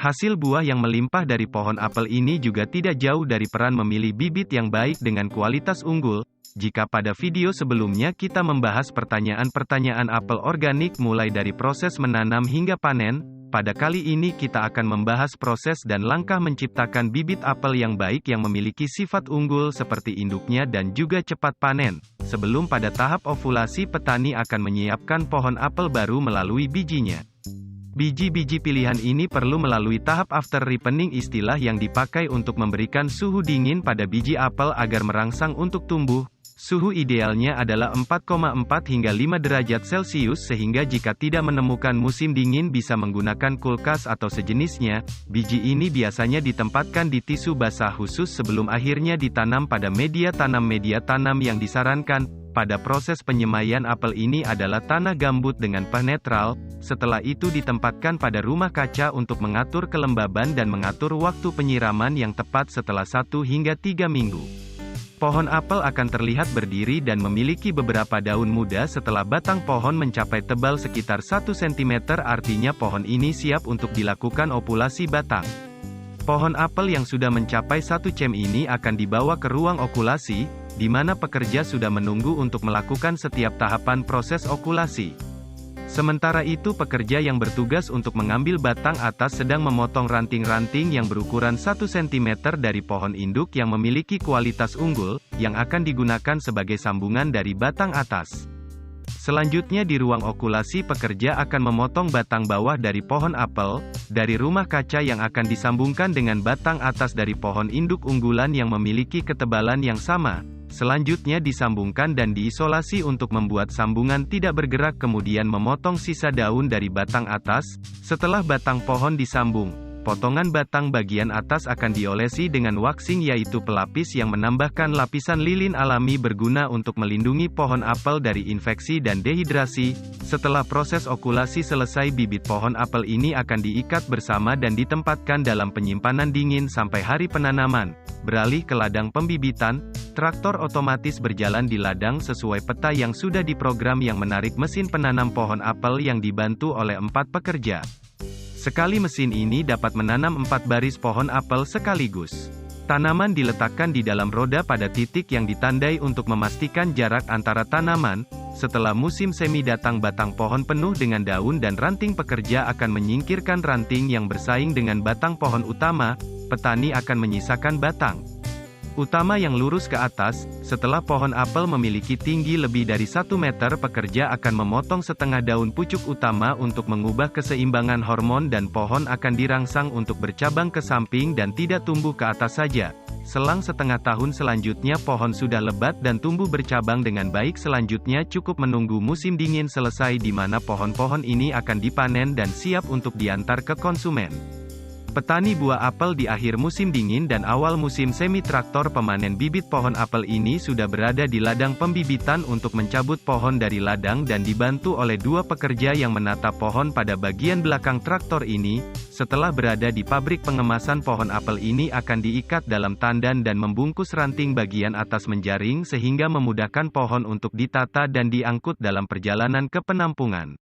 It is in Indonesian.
Hasil buah yang melimpah dari pohon apel ini juga tidak jauh dari peran memilih bibit yang baik dengan kualitas unggul. Jika pada video sebelumnya kita membahas pertanyaan-pertanyaan apel organik mulai dari proses menanam hingga panen, pada kali ini kita akan membahas proses dan langkah menciptakan bibit apel yang baik yang memiliki sifat unggul seperti induknya dan juga cepat panen. Sebelum pada tahap ovulasi, petani akan menyiapkan pohon apel baru melalui bijinya. Biji-biji pilihan ini perlu melalui tahap after ripening, istilah yang dipakai untuk memberikan suhu dingin pada biji apel agar merangsang untuk tumbuh. Suhu idealnya adalah 4,4 hingga 5 derajat Celcius sehingga jika tidak menemukan musim dingin bisa menggunakan kulkas atau sejenisnya. Biji ini biasanya ditempatkan di tisu basah khusus sebelum akhirnya ditanam pada media tanam. Media tanam yang disarankan pada proses penyemaian apel ini adalah tanah gambut dengan pH netral. Setelah itu ditempatkan pada rumah kaca untuk mengatur kelembaban dan mengatur waktu penyiraman yang tepat setelah 1 hingga 3 minggu. Pohon apel akan terlihat berdiri dan memiliki beberapa daun muda setelah batang pohon mencapai tebal sekitar 1 cm, artinya pohon ini siap untuk dilakukan ovulasi batang. Pohon apel yang sudah mencapai 1 cm ini akan dibawa ke ruang okulasi, di mana pekerja sudah menunggu untuk melakukan setiap tahapan proses okulasi. Sementara itu pekerja yang bertugas untuk mengambil batang atas sedang memotong ranting-ranting yang berukuran 1 cm dari pohon induk yang memiliki kualitas unggul, yang akan digunakan sebagai sambungan dari batang atas. Selanjutnya di ruang okulasi pekerja akan memotong batang bawah dari pohon apel, dari rumah kaca yang akan disambungkan dengan batang atas dari pohon induk unggulan yang memiliki ketebalan yang sama. Selanjutnya disambungkan dan diisolasi untuk membuat sambungan tidak bergerak, kemudian memotong sisa daun dari batang atas. Setelah batang pohon disambung, potongan batang bagian atas akan diolesi dengan waxing, yaitu pelapis yang menambahkan lapisan lilin alami berguna untuk melindungi pohon apel dari infeksi dan dehidrasi. Setelah proses okulasi selesai, bibit pohon apel ini akan diikat bersama dan ditempatkan dalam penyimpanan dingin sampai hari penanaman. Beralih ke ladang pembibitan, traktor otomatis berjalan di ladang sesuai peta yang sudah diprogram yang menarik mesin penanam pohon apel yang dibantu oleh 4 pekerja. Sekali mesin ini dapat menanam 4 baris pohon apel sekaligus. Tanaman diletakkan di dalam roda pada titik yang ditandai untuk memastikan jarak antara tanaman. Setelah musim semi datang, batang pohon penuh dengan daun dan ranting. Pekerja akan menyingkirkan ranting yang bersaing dengan batang pohon utama. Petani akan menyisakan batang utama yang lurus ke atas. Setelah pohon apel memiliki tinggi lebih dari 1 meter, pekerja akan memotong setengah daun pucuk utama untuk mengubah keseimbangan hormon dan pohon akan dirangsang untuk bercabang ke samping dan tidak tumbuh ke atas saja. Selang setengah tahun selanjutnya pohon sudah lebat dan tumbuh bercabang dengan baik. Selanjutnya cukup menunggu musim dingin selesai di mana pohon-pohon ini akan dipanen dan siap untuk diantar ke konsumen. Petani buah apel di akhir musim dingin dan awal musim semi, traktor pemanen bibit pohon apel ini sudah berada di ladang pembibitan untuk mencabut pohon dari ladang dan dibantu oleh 2 pekerja yang menata pohon pada bagian belakang traktor ini. Setelah berada di pabrik pengemasan, pohon apel ini akan diikat dalam tandan dan membungkus ranting bagian atas menjaring sehingga memudahkan pohon untuk ditata dan diangkut dalam perjalanan ke penampungan.